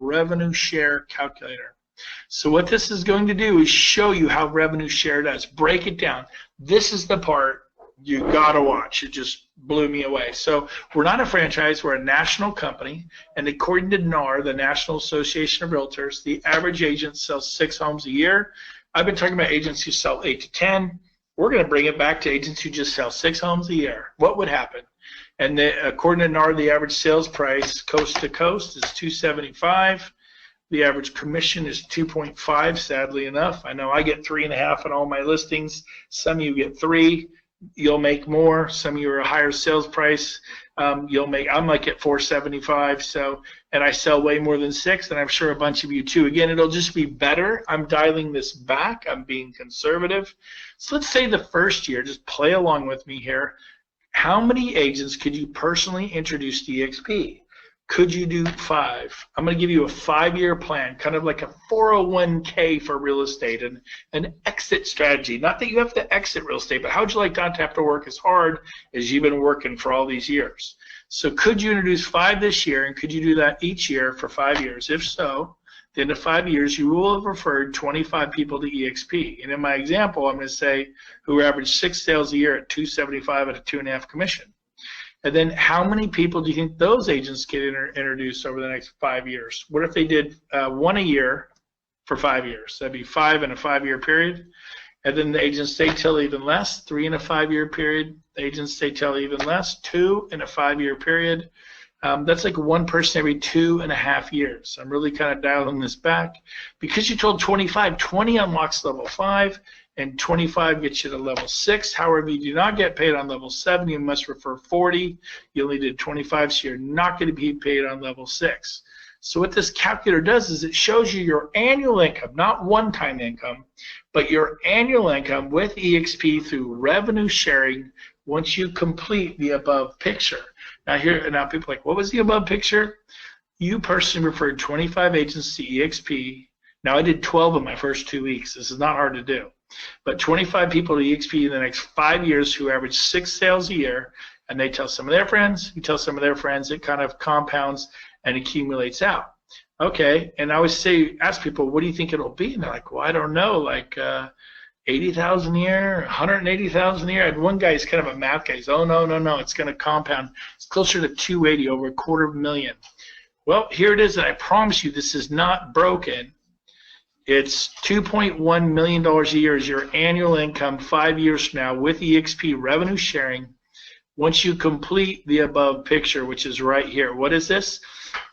revenue share calculator. So what this is going to do is show you how revenue share does. Break it down. This is the part you gotta watch. It just blew me away. So we're not a franchise, we're a national company, and according to NAR, the National Association of Realtors, the average agent sells 6 homes a year. I've been talking about agents who sell 8 to 10. We're going to bring it back to agents who just sell 6 homes a year. What would happen? And according to NAR, the average sales price coast to coast is $275. The average commission is 2.5, sadly enough. I know I get 3.5 on all my listings. Some of you get 3. You'll make more. Some of you are a higher sales price. You'll make. I'm like at 475. So, and I sell way more than 6, and I'm sure a bunch of you too. Again, it'll just be better. I'm dialing this back. I'm being conservative. So let's say the first year. Just play along with me here. How many agents could you personally introduce to EXP? Could you do 5? I'm going to give you a 5-year plan, kind of like a 401k for real estate and an exit strategy. Not that you have to exit real estate, but how would you like not to have to work as hard as you've been working for all these years? So could you introduce 5 this year, and could you do that each year for 5 years? If so, at the end of 5 years, you will have referred 25 people to EXP. And in my example, I'm going to say who average 6 sales a year at $275 at a 2.5 commission. And then how many people do you think those agents get introduced over the next 5 years? What if they did 1 a year for 5 years? That'd be 5 in a 5-year period. And then the agents stay till even less, 3 in a 5-year period. The agents stay till even less, 2 in a 5-year period. That's like 1 person every 2.5 years. I'm really kind of dialing this back. Because you told 25, 20 unlocks level 5. And 25 gets you to level 6. However, you do not get paid on level 7. You must refer 40. You only did 25, so you're not going to be paid on level 6. So what this calculator does is it shows you your annual income, not one-time income, but your annual income with EXP through revenue sharing once you complete the above picture. Now people are like, what was the above picture? You personally referred 25 agents to EXP. Now I did 12 in my first 2 weeks. This is not hard to do. But 25 people to EXP in the next 5 years who average 6 sales a year, and they tell some of their friends, you tell some of their friends, it kind of compounds and accumulates out. Okay, and I always ask people, what do you think it'll be? And they're like, well, I don't know, like 80,000 a year, 180,000 a year. I had one guy, he's kind of a math guy. He's, oh, no, it's going to compound. It's closer to 280, over $250,000. Well, here it is, and I promise you this is not broken. It's $2.1 million a year is your annual income 5 years from now with EXP revenue sharing once you complete the above picture, which is right here. What is this?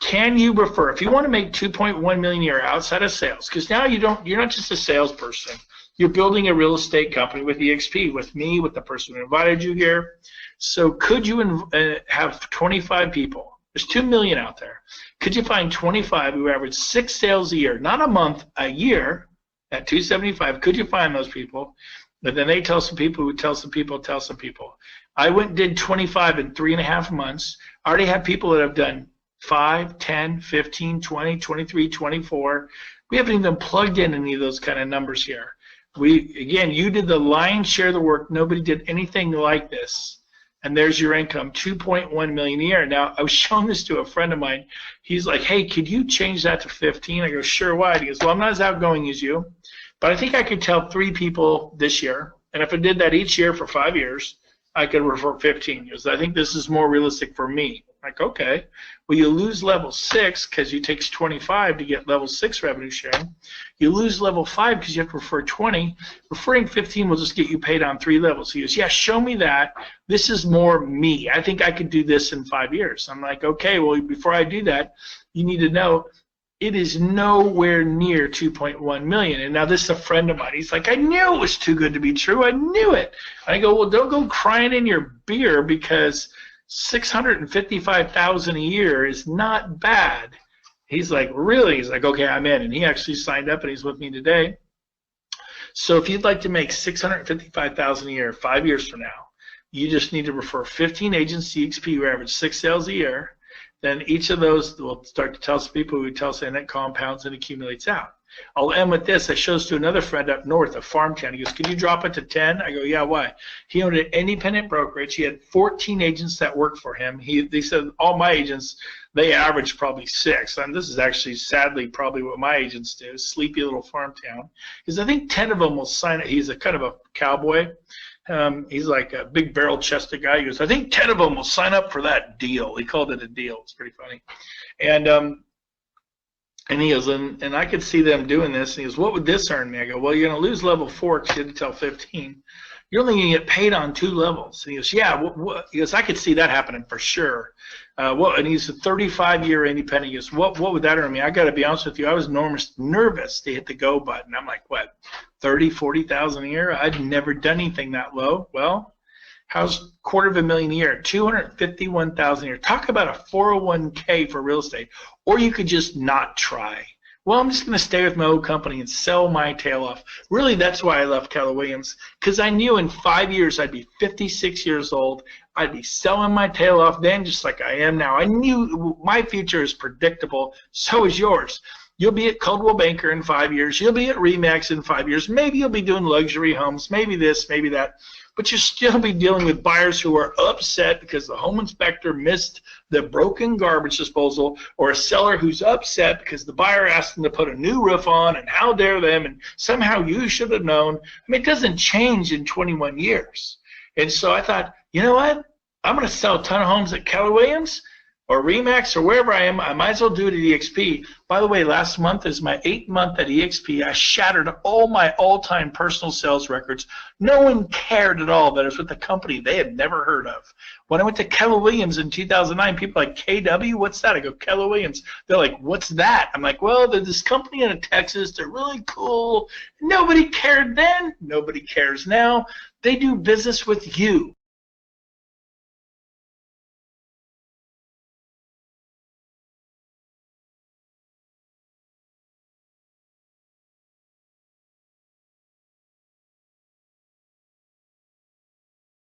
Can you refer, if you want to make $2.1 million a year outside of sales, because now you're not just a salesperson, you're building a real estate company with EXP, with me, with the person who invited you here. So could you have 25 people? There's 2 million out there. Could you find 25 who average 6 sales a year, not a month, a year, at 275? Could you find those people? But then they tell some people who tell some people tell some people. I went and did 25 in 3.5 months. I already have people that have done 5, 10, 15, 20, 23, 24. We haven't even plugged in any of those kind of numbers here. Again, you did the lion's share of the work. Nobody did anything like this. And there's your income, $2.1 million a year. Now, I was showing this to a friend of mine. He's like, hey, could you change that to 15? I go, sure, why? He goes, well, I'm not as outgoing as you, but I think I could tell 3 people this year. And if I did that each year for 5 years, I could refer 15 years. I think this is more realistic for me. Like, okay, well, you lose level 6 because it takes 25 to get level 6 revenue sharing. You lose level 5 because you have to refer 20. Referring 15 will just get you paid on 3 levels. He goes, yeah, show me that. This is more me. I think I could do this in 5 years. I'm like, okay, well, before I do that, you need to know it is nowhere near 2.1 million. And now this is a friend of mine. He's like, I knew it was too good to be true. I knew it. And I go, well, don't go crying in your beer because $655,000 a year is not bad. He's like, really? He's like, okay, I'm in. And he actually signed up and he's with me today. So if you'd like to make $655,000 a year 5 years from now, you just need to refer 15 agents to EXP who average 6 sales a year. Then each of those will start to tell some people who tell us, and it compounds and accumulates out. I'll end with this. I shows to another friend up north, a farm town. He goes, "Can you drop it to 10?" I go, "Yeah, why?" He owned an independent brokerage. He had 14 agents that worked for him. They said all my agents, they average probably 6. And this is actually, sadly, probably what my agents do, sleepy little farm town. Because I think 10 of them will sign it. He's a kind of a cowboy. He's like a big barrel-chested guy. He goes, "I think 10 of them will sign up for that deal." He called it a deal. It's pretty funny. And he goes, and I could see them doing this. And he goes, "What would this earn me?" I go, "Well, you're going to lose level 4 because you had to tell 15. You're only going to get paid on 2 levels." And he goes, "Yeah." He goes, "I could see that happening for sure." And he's a 35-year independent. He goes, what would that earn me? I got to be honest with you. I was nervous to hit the go button. I'm like, what, 30, 40,000 a year? I'd never done anything that low. Well, how's $250,000 a year? 251,000 a year. Talk about a 401k for real estate. Or you could just not try. Well, I'm just going to stay with my old company and sell my tail off. Really, that's why I left Keller Williams, because I knew in 5 years I'd be 56 years old. I'd be selling my tail off then, just like I am now. I knew my future is predictable. So is yours. You'll be at Coldwell Banker in 5 years. You'll be at Remax in 5 years. Maybe you'll be doing luxury homes. Maybe this, maybe that. But you'll still be dealing with buyers who are upset because the home inspector missed the broken garbage disposal, or a seller who's upset because the buyer asked them to put a new roof on, and how dare them, and somehow you should have known. I mean, it doesn't change in 21 years. And so I thought, you know what? I'm going to sell a ton of homes at Keller Williams or Remax or wherever I am. I might as well do it at EXP. By the way, last month is my 8th month at EXP. I shattered all my all-time personal sales records. No one cared at all that I was with a company they had never heard of. When I went to Keller Williams in 2009, people were like, "KW, what's that?" I go, "Keller Williams." They're like, "What's that?" I'm like, "Well, there's this company in Texas. They're really cool." Nobody cared then. Nobody cares now. They do business with you.